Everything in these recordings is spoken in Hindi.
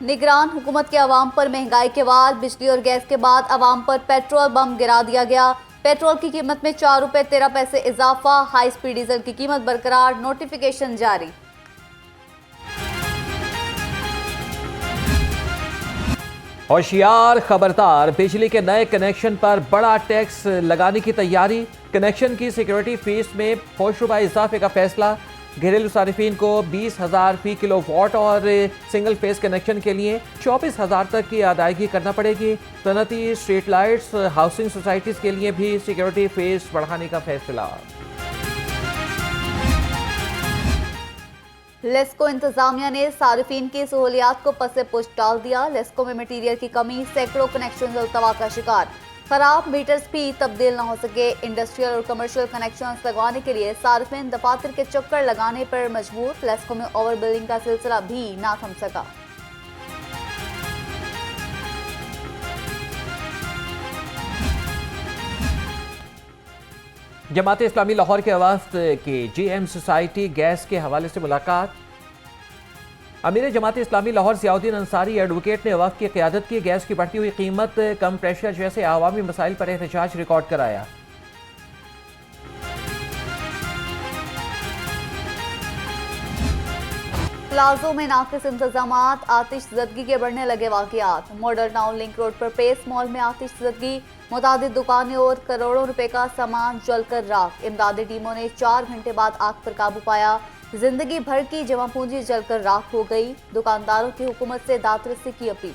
निगरान हुकूमत के अवाम पर महंगाई के बाद बिजली और गैस के बाद अवाम पर पेट्रोल बम गिरा दिया गया। पेट्रोल की कीमत में 4 रुपए 13 पैसे इजाफा, हाई स्पीड डीजल की कीमत बरकरार, नोटिफिकेशन जारी। होशियार खबरदार, बिजली के नए कनेक्शन पर बड़ा टैक्स लगाने की तैयारी। कनेक्शन की सिक्योरिटी फीस में ₹5 इजाफे का फैसला। घरेलू सारिफिन को 20,000 फी किलो वाट और सिंगल फेस कनेक्शन के लिए 24,000 तक की अदायगी करना पड़ेगी। सनती, स्ट्रीट लाइट्स, हाउसिंग सोसाइटीज के लिए भी सिक्योरिटी फीस बढ़ाने का फैसला। लेस्को इंतजामिया ने सारिफिन की सहूलियात को पसे पुष्ट डाल दिया। लेस्को में मटीरियल की कमी, सैकड़ों कनेक्शन अल्तवा का शिकार। खराब मीटर्स भी तब्दील न हो सके। इंडस्ट्रियल और कमर्शियल कनेक्शन लगवाने के लिए सारिफिन दफातर के चक्कर लगाने पर मजबूर। लेस्को में ओवर बिलिंग का सिलसिला भी ना थम सका। जमात इस्लामी लाहौर के वफ्द की GM सोसाइटी गैस के हवाले से मुलाकात। अमीर जमात इस्लामी लाहौर ज़ियाउद्दीन अंसारी एडवोकेट ने वफ्द की क़यादत की। गैस की बढ़ती हुई कीमत, कम प्रेशर जैसे अवामी मसाइल पर एहतजाज रिकॉर्ड कराया। प्लाजो में नाकिस इंतजामात, आतिश ज़दगी के बढ़ने लगे वाक़यात। मॉडल टाउन लिंक रोड पर पेस मॉल में आतिश ज़दगी, मुतादिद दुकानें और करोड़ों रुपए का सामान जलकर राख। इमदादी टीमों ने 4 घंटे बाद आग पर काबू पाया। जिंदगी भर की जमा पूंजी जलकर राख हो गई। दुकानदारों की हुकूमत से दादरसी की अपील।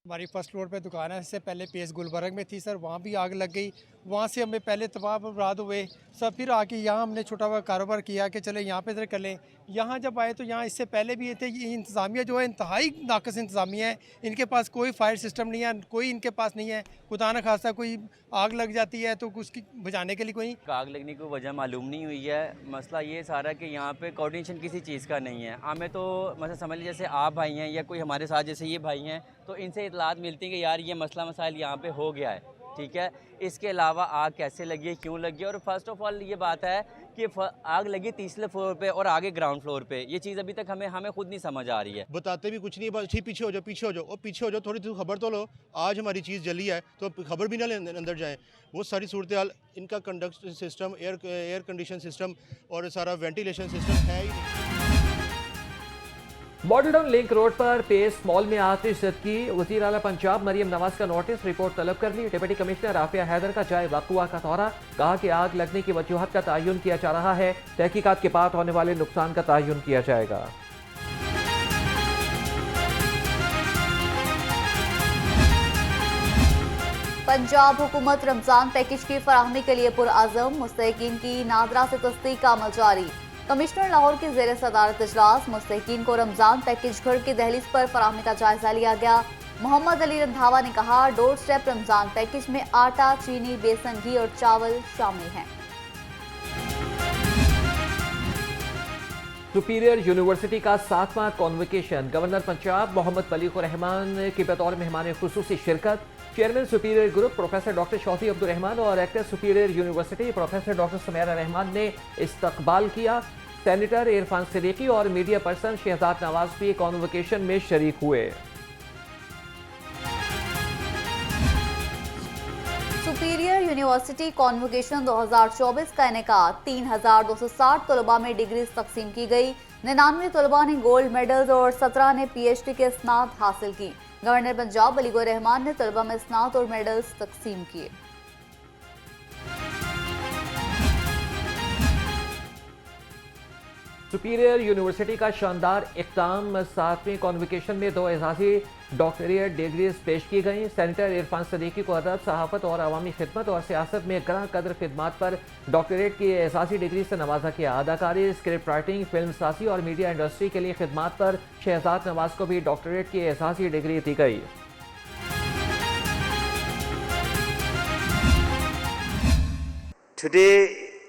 हमारी फर्स्ट फ्लोर पे दुकान है, इससे पहले पेस गुलबर्ग में थी सर, वहाँ भी आग लग गई। वहाँ से हमें पहले तबाह बर्बाद हुए सब, फिर आके यहाँ हमने छोटा बड़ा कारोबार किया कि चले यहाँ पे कर लें। यहाँ जब आए तो यहाँ इससे पहले भी ये थे, ये इंतज़ामिया जो है इंतहाई नाकस इंतज़ामिया है। इनके पास कोई फायर सिस्टम नहीं है, कोई इनके पास नहीं है। खुदा न खासा कोई आग लग जाती है तो उसकी बुझाने के लिए कोई आग लगने की वजह मालूम नहीं हुई है। मसला ये सारा कि यहाँ पे कोऑर्डिनेशन किसी चीज़ का नहीं है। हमें तो मतलब समझ लीजिए जैसे आप भाई हैं या कोई हमारे साथ जैसे ये भाई हैं, तो इनसे इतलात मिलती है कि यार ये मसला मसाइल यहाँ पे हो गया है, ठीक है। इसके अलावा आग कैसे लगी है, क्यों लगी है, और फर्स्ट ऑफ ऑल ये बात है कि आग लगी तीसरे फ्लोर पे और आगे ग्राउंड फ्लोर पे। ये चीज़ अभी तक हमें खुद नहीं समझ आ रही है। बताते भी कुछ नहीं, बस पीछे हो जाओ, पीछे हो जाओ, और पीछे हो जाओ, थोड़ी सी खबर तो लो। आज हमारी चीज़ जली है तो खबर भी ना ले अंदर जाएं। वो सारी सूरत हाल, इनका conduct system, air condition system और सारा वेंटिलेशन सिस्टम है ही नहीं। मॉडल टाउन लिंक रोड पर पेस मॉल में आतिश ज़दगी। वज़ीर आला पंजाब मरियम नवाज का नोटिस, रिपोर्ट तलब कर ली। डिप्टी कमिश्नर आफिया हैदर का जाए वक़ुआ का दौरा, कहा कि आग लगने की वजूहत का तयन किया जा रहा है। तहकीकात के बाद होने वाले नुकसान का तयन किया जाएगा। पंजाब हुकूमत रमजान पैकेज की फराहमी के लिए पुरआज़म। मुस्तहिकीन की नादरा से तस्दीक का अमल जारी। कमिश्नर लाहौर की ज़ेर सदारत इजलास। मुस्तहिकीन को रमजान पैकेज घर की दहलीज पर फराहमी का जायजा लिया गया। मोहम्मद अली रंधावा ने कहा, डोर स्टेप रमजान पैकेज में आटा, चीनी, बेसन, घी और चावल शामिल हैं। सुपीरियर यूनिवर्सिटी का 7वां कॉन्वोकेशन, गवर्नर पंजाब मोहम्मद मलिकुर रहमान की बतौर मेहमान खुसूसी शिरकत। Chairman Superior Group professor doctor Shauti Abdul Rahman और rector Superior university professor doctor Sumera Rahman ने इस्तकबाल किया। सेनेटर इरफान सिद्दीकी और मीडिया पर्सन शहजाद नवाज भी कॉन्वोकेशन में शरीक हुए। सुपीरियर यूनिवर्सिटी कॉन्वोकेशन 2024 का इनेकाद। 3,260 तलबा में डिग्री तकसीम की गई। 99 तलबा ने गोल्ड मेडल्स और 17 ने PhD के स्नात हासिल की। गवर्नर पंजाब मलिकुर रहमान ने तलबा में स्नात और मेडल्स तकसीम किए। सुपीरियर यूनिवर्सिटी का शानदार इक़दाम। 7वें कॉन्वोकेशन में 2 एजाजी डॉक्टरेट डिग्रीज पेश की गई। सेनेटर इरफान सिद्दीकी को अदब, सहाफ़त और अवामी खिदमत और सियासत में ग्रां कदर खिदमात पर डॉक्टरेट की एजाजी डिग्री से नवाजा किया। अदाकारी, स्क्रिप्ट राइटिंग, फिल्म साजी और मीडिया इंडस्ट्री के लिए खिदमात पर शहजाद नवाज को भी डॉक्टरेट की एजाजी डिग्री दी गई। Today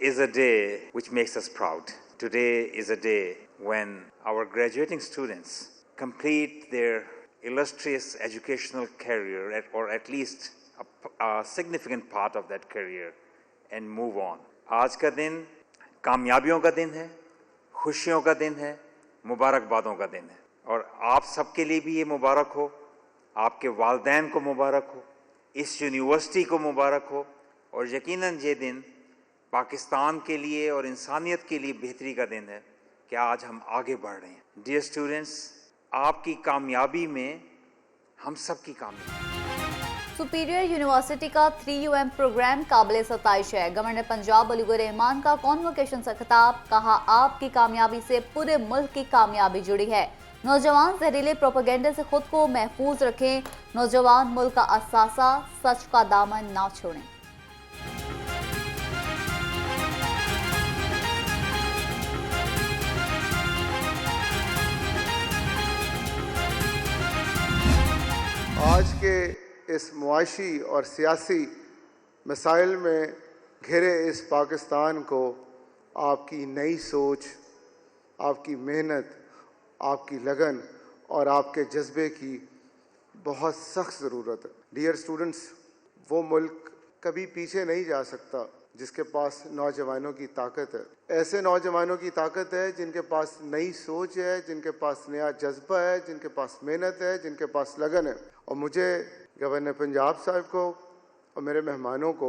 is a day which makes us proud. Today is a day when our graduating students complete their illustrious educational career, or at least a significant part of that career, and move on. आज का दिन कामयाबियों का दिन है, खुशियों का दिन है, मुबारकबादों का दिन है। और आप सबके लिए भी ये मुबारक हो, आपके वालिदैन को मुबारक हो, इस यूनिवर्सिटी को मुबारक हो, और यकीनन ये दिन पाकिस्तान के लिए और इंसानियत के लिए बेहतरी का दिन है कि आज हम आगे बढ़ रहे हैं। डियर स्टूडेंट्स, आपकी कामयाबी में हम सब की कामयाबी। सुपीरियर यूनिवर्सिटी का 3UM प्रोग्राम काबिल सताइश है। गवर्नर पंजाब वलीउर रहमान का कॉन्वोकेशन से खिताब, कहा आपकी कामयाबी से पूरे मुल्क की कामयाबी जुड़ी है। नौजवान जहरीले प्रोपेगेंडे से खुद को महफूज रखें। नौजवान मुल्क का असासा, सच का दामन ना छोड़ें। आज के इस मुआशी और सियासी मसाइल में घिरे इस पाकिस्तान को आपकी नई सोच, आपकी मेहनत, आपकी लगन और आपके जज्बे की बहुत सख्त ज़रूरत है। डियर स्टूडेंट्स, वो मुल्क कभी पीछे नहीं जा सकता जिसके पास नौजवानों की ताकत है। ऐसे नौजवानों की ताकत है जिनके पास नई सोच है, जिनके पास नया जज्बा है, जिनके पास मेहनत है, जिनके पास लगन है। और मुझे गवर्नर पंजाब साहब को और मेरे मेहमानों को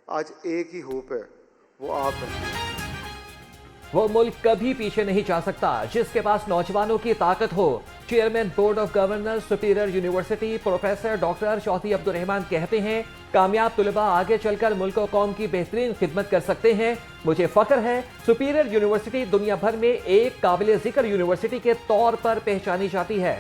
आज एक ही होप है, वो आप हैं। वो मुल्क कभी पीछे नहीं जा सकता जिसके पास नौजवानों की ताकत हो। Chairman board of governors superior university professor doctor Chaudhry Abdul Rahman कहते हैं, कामयाब तुलबा आगे चलकर मुल्क और कौम की बेहतरीन खिदमत कर सकते हैं। मुझे फख्र है सुपीरियर यूनिवर्सिटी दुनिया भर में एक काबिल जिक्र यूनिवर्सिटी के तौर पर पहचानी जाती है।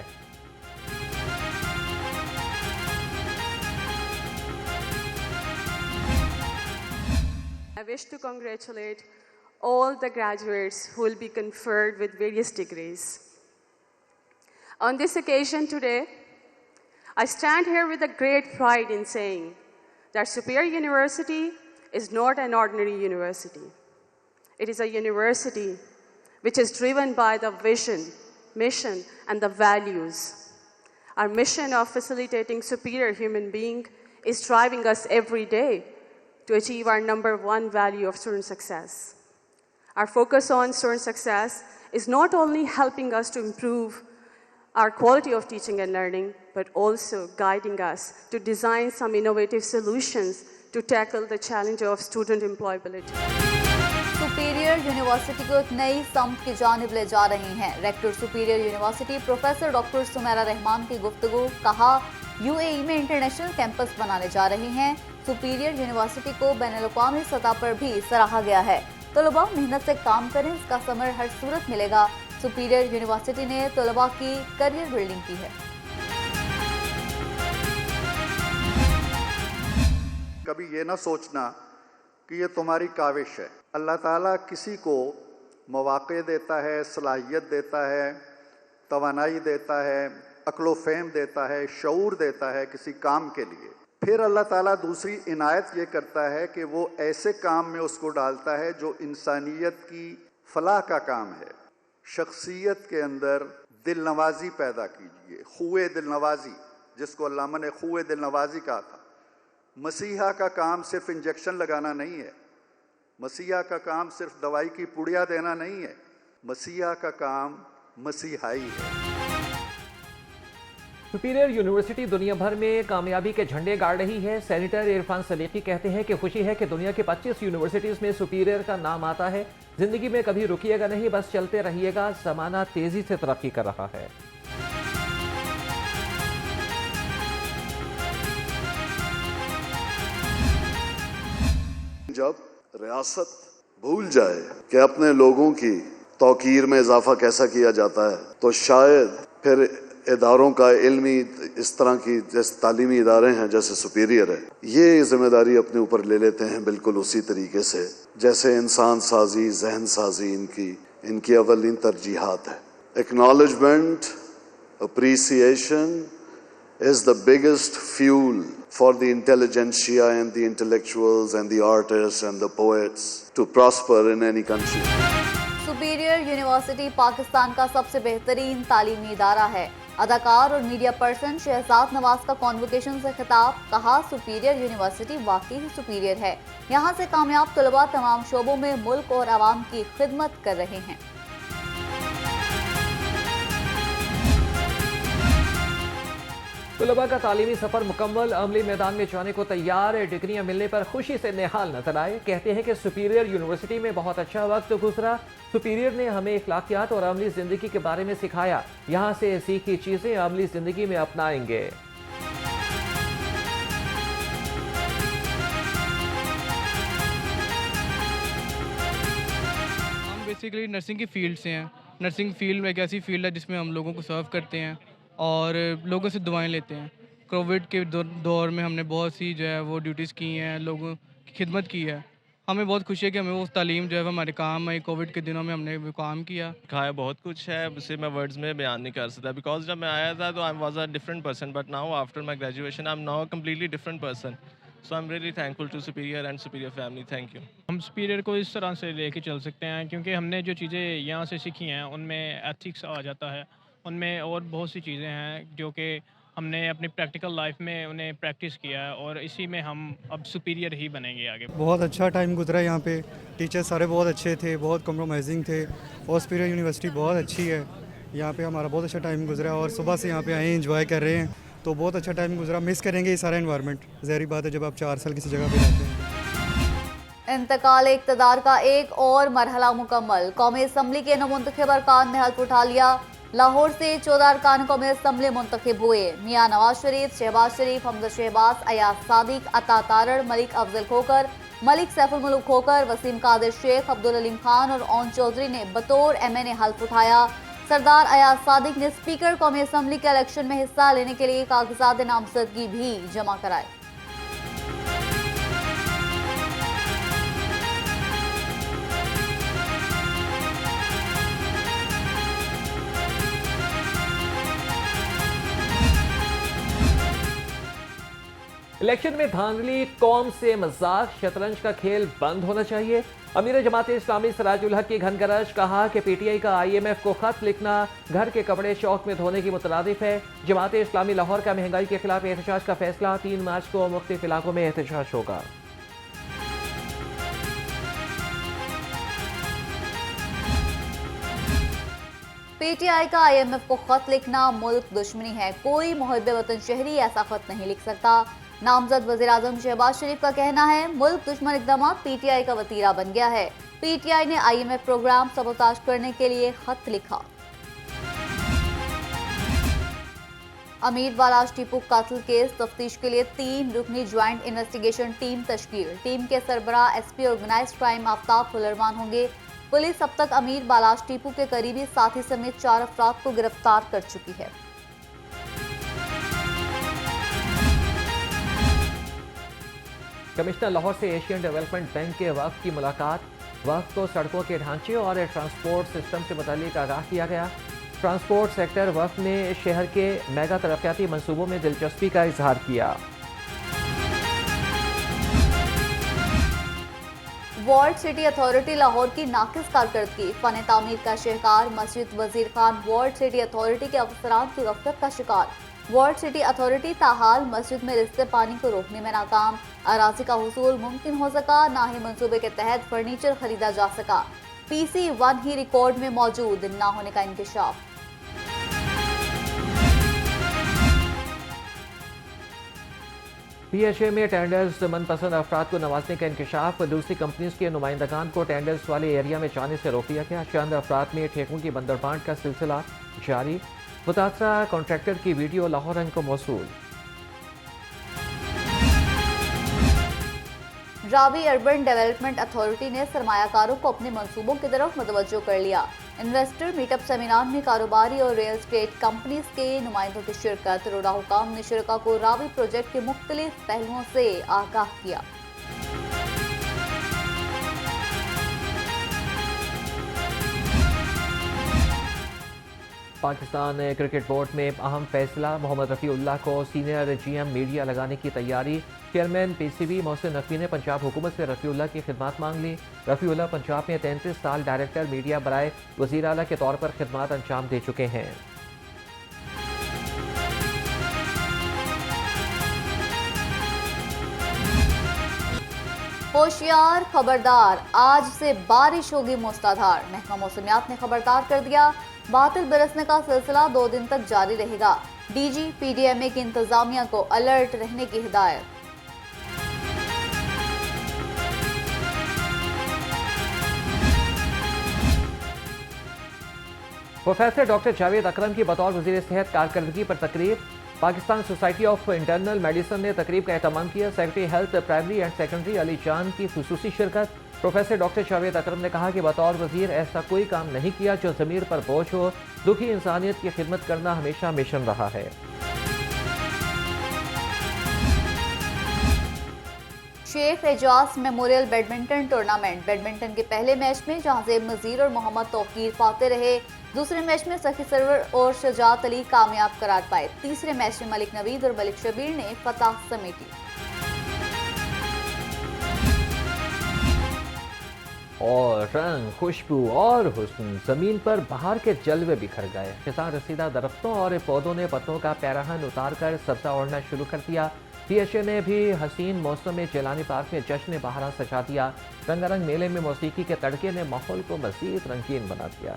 I wish to congratulate all the graduates who will be conferred with various degrees. On this occasion today, I stand here with a great pride in saying that Superior University is not an ordinary university. It is a university which is driven by the vision, mission, and the values. Our mission of facilitating superior human being is driving us every day to achieve our number one value of student success. Our focus on student success is not only helping us to improve our quality of teaching and learning, but also guiding us to design some innovative solutions to tackle the challenge of student employability. Superior university को एक नई समत की जानिब ले जा रही हैं। Rector superior university professor doctor Sumera Rahman की गुफ्तगू, कहा यूएई में इंटरनेशनल कैंपस बनाने जा रही हैं। सुपीरियर यूनिवर्सिटी को बैनुल-अक़वामी सतह पर भी सराहा गया है। तलबा मेहनत से काम करें, इसका समर हर सूरत मिलेगा। सुपीरियर यूनिवर्सिटी ने तलबा की करियर बिल्डिंग की है। कभी ये ना सोचना कि ये तुम्हारी काविश है। अल्लाह ताला किसी को मौक़े देता है, सलाहियत देता है, तवानाई देता है, अक्ल फ़हम देता है, शऊर देता है किसी काम के लिए। फिर अल्लाह ताला दूसरी इनायत ये करता है कि वो ऐसे काम में उसको डालता है जो इंसानियत की फलाह का काम है। शख्सियत के अंदर दिल नवाजी पैदा कीजिए, खुए दिल नवाजी, जिसको अल्लामा ने खुए दिल नवाजी कहा था। मसीहा का काम सिर्फ इंजेक्शन लगाना नहीं है, मसीहा का काम सिर्फ दवाई की पुड़िया देना नहीं है, मसीहा का काम मसीहाई है। सुपीरियर यूनिवर्सिटी दुनिया भर में कामयाबी के झंडे गाड़ रही है। सेनेटर इरफान सदीकी कहते हैं कि खुशी है कि दुनिया के 25 यूनिवर्सिटीज़ में सुपीरियर का नाम आता है। जिंदगी में कभी रुकिएगा नहीं, बस चलते रहिएगा। ज़माना तेजी से तरक्की कर रहा है। जब रियासत भूल जाए कि अपने लोगों की तौकीर में इजाफा कैसा किया जाता है, तो शायद फिर इदारों का इल्मी इस तरह की जैसे तालीमी इदारे हैं जैसे सुपीरियर है, ये जिम्मेदारी अपने ऊपर ले लेते हैं बिल्कुल उसी तरीके से जैसे इंसान साजी, जहन साजी इनकी अवलिन तरजीहात है। Acknowledgement, appreciation is the biggest fuel for the intelligentsia and the intellectuals and the artists and the poets to prosper in any country. Superior university Pakistan का सबसे बेहतरीन तालीमी इदारा है। अदाकार और मीडिया पर्सन शहजाद नवाज का कॉन्वोकेशन से खिताब, कहा सुपीरियर यूनिवर्सिटी वाकई ही सुपीरियर है। यहाँ से कामयाब तलबा तमाम शोबों में मुल्क और आवाम की खिदमत कर रहे हैं। तलबा का तालीमी सफर मुकम्मल, अमली मैदान में जाने को तैयार, डिग्रियां मिलने पर खुशी से निहाल नजर आए। कहते हैं कि सुपीरियर यूनिवर्सिटी में बहुत अच्छा वक्त गुजरा। सुपीरियर ने हमें इखलाकियात और अमली जिंदगी के बारे में सिखाया। यहाँ से सीखी चीजें अमली जिंदगी में अपनाएंगे। हम बेसिकली नर्सिंग की फील्ड से हैं। नर्सिंग फील्ड एक ऐसी फील्ड है जिसमें हम लोगों को सर्व करते हैं और लोगों से दुआएं लेते हैं। कोविड के दौर में हमने बहुत सी जो है वो ड्यूटीज़ की हैं, लोगों की खिदमत की है। हमें बहुत खुशी है कि हमें वो तालीम जो है हमारे काम आई। कोविड के दिनों में हमने वो काम किया। खाया बहुत कुछ है, उसे मैं वर्ड्स में बयान नहीं कर सकता। बिकॉज जब मैं आया था तो I was a different person, but now after my graduation I am now completely different person. So I am really thankful to superior and superior family. Thank you. हम सुपीरियर को इस तरह से लेके चल सकते हैं क्योंकि हमने जो चीज़ें यहाँ से सीखी हैं उनमें एथिक्स आ जाता है, उनमें और बहुत सी चीज़ें हैं जो कि हमने अपनी प्रैक्टिकल लाइफ में उन्हें प्रैक्टिस किया है और इसी में हम अब सुपीरियर ही बनेंगे आगे। बहुत अच्छा टाइम गुजरा यहाँ पे। टीचर्स सारे बहुत अच्छे थे, बहुत कम्प्रोमाइजिंग थे और सुपीरियर यूनिवर्सिटी बहुत अच्छी है। यहाँ पे हमारा बहुत अच्छा टाइम गुजरा और सुबह से यहाँ पे आए एंजॉय कर रहे हैं, तो बहुत अच्छा टाइम गुजरा। मिस करेंगे ये सारा एनवायरनमेंट, ज़ाहिर बात है जब आप 4 साल किसी जगह पे रहते हैं। इंतकाल इक़्तिदार का एक और मरहला मुकम्मल, कौमी असम्बली के नमुंतखब अरकान ने हल्फ उठा लिया। लाहौर से 14 अरकान कौमी असम्बली मुंतखब हुए। मियाँ नवाज शरीफ, शहबाज शरीफ, हमजा शहबाज, अयाज सादिक, अता तारड़, मलिक अफजल खोकर, मलिक सैफुल मुल्क खोकर, वसीम कादिर शेख, अब्दुल अलीम खान और ओन चौधरी ने बतौर MNA हल्फ उठाया। सरदार अयाज सादिक ने स्पीकर कौमी असम्बली के इलेक्शन में हिस्सा लेने के लिए कागजात नामजदगी भी जमा कराए। इलेक्शन में धांधली, कौम से मजाक, शतरंज का खेल बंद होना चाहिए। अमीर जमात इस्लामी सिराजुल हक की घनगरज, कहा कि PTI का IMF को खत लिखना घर के कपड़े शौक में धोने की मुतरादिफ है। जमात इस्लामी लाहौर का महंगाई के खिलाफ एहतजाज का फैसला, 3 मार्च को मुख्तलिफ इलाकों में एहतजाज होगा। PTI का IMF को खत लिखना मुल्क दुश्मनी है, कोई मुहब्बे वतन शहरी ऐसा खत नहीं लिख सकता। नामजद वज़ीर आज़म शहबाज शरीफ का कहना है मुल्क दुश्मन इक़दाम PTI का वतीरा बन गया है। PTI ने IMF प्रोग्राम सबोताज करने के लिए खत लिखा। अमीर बालाश टीपू कातिल केस तफ्तीश के लिए 3 रुकनी ज्वाइंट इन्वेस्टिगेशन टीम तश्कील। टीम के सरबराह SP ऑर्गेनाइज्ड क्राइम आफ्ताब फुलरमान होंगे। पुलिस अब तक अमीर बालाश टीपू के करीबी साथी समेत 4 अफराद को गिरफ्तार कर चुकी है। कमिश्नर लाहौर से एशियन डेवलपमेंट बैंक के वक्त की मुलाकात, वक्त को सड़कों के ढांचे और ट्रांसपोर्ट सिस्टम से मुताल्लिक आगाह किया गया। ट्रांसपोर्ट सेक्टर वक्त ने शहर के मेगा तरक्याती मंसूबों में दिलचस्पी का इजहार किया। वार्ड सिटी अथॉरिटी लाहौर की नाकिस कारकर्दगी, फन तामीर का शहकार मस्जिद Wazir Khan ward city authority के अफसरान की गफलत का शिकार। वार्ड सिटी अथॉरिटी ताहाल मस्जिद में रिश्ते पानी को रोकने में नाकाम। अराजी का हुसूल मुमकिन हो सका, ना ही मंसूबे के तहत फर्नीचर खरीदा जा सका। PC1 ही रिकॉर्ड में मौजूद ना होने का इंकशाफ। PHA में टेंडर्स मनपसंद अफराद को नवाजने का इंकशाफ, दूसरी कंपनीज के नुमाइंदगान को टेंडर्स वाले एरिया में जाने से रोक दिया गया। चंद अफराद में ठेकों की बंदरबांट का सिलसिला जारी। मुतासरा कॉन्ट्रैक्टर की वीडियो लाहौर रंग को मौसूल। रावी अर्बन डेवलपमेंट अथॉरिटी ने सरमायाकारों को अपने मंसूबों की तरफ मुतवज्जो कर लिया। इन्वेस्टर मीटअप सेमिनार में कारोबारी और रियल एस्टेट कंपनीज के नुमाइंदों की शिरकत। रोडा हुकाम ने शुरका को रावी प्रोजेक्ट के मुख्तलिफ पहलुओं से आगाह किया। पाकिस्तान क्रिकेट बोर्ड में अहम फैसला, मोहम्मद रफ़ीउल्लाह को सीनियर GM मीडिया लगाने की तैयारी। चेयरमैन PCB मोहसिन नकवी ने पंजाब हुकूमत से रफ़ीउल्लाह की खिदमत मांग ली। रफ़ीउल्लाह पंजाब में 33 साल डायरेक्टर मीडिया बराए वज़ीर आला के तौर पर खिदमत अंजाम दे चुके हैं। होशियार खबरदार, आज से बारिश होगी मूसलाधार। महकमा मौसमियात ने खबरदार कर दिया, बादल बरसने का सिलसिला 2 दिन तक जारी रहेगा। डीजी पीडीएमए की इंतजामिया को अलर्ट रहने की हिदायत। प्रोफेसर डॉक्टर जावेद अकरम की बतौर वज़ीर सेहत कारकर्दगी पर तकरीब। Pakistan society of internal medicine ने तकरीब का एहतमाम किया। Secretary health primary and secondary Ali जान की खुसूसी शिरकत। प्रोफेसर डॉक्टर जावेद अकरम ने कहा कि बतौर वज़ीर ऐसा कोई काम नहीं किया जो ज़मीर पर बोझ हो। दुखी इंसानियत की खिदमत करना हमेशा मिशन रहा है। Sheikh Ejaz memorial badminton tournament. Badminton के पहले मैच में जहांजेब नज़ीर और मोहम्मद तौकीर फाते रहे। दूसरे मैच में सखी सरवर और शजात अली कामयाब करार पाए। तीसरे मैच में मलिक नवीद और मलिक शबीर ने फतह समेटी। और रंग, खुशबू और हुस्न, जमीन पर बहार के जलवे बिखर गए। खिज़ां रसीदा दरख्तों और पौधों ने पत्तों का पैराहन उतार कर सब्जा ओढ़ना शुरू कर दिया। PHA ने भी हसीन मौसम में जेलानी पार्क में जश्न बहारा सजा दिया। रंगारंग मेले में मौसीकी के तड़के ने माहौल को मज़ीद रंगीन बना दिया।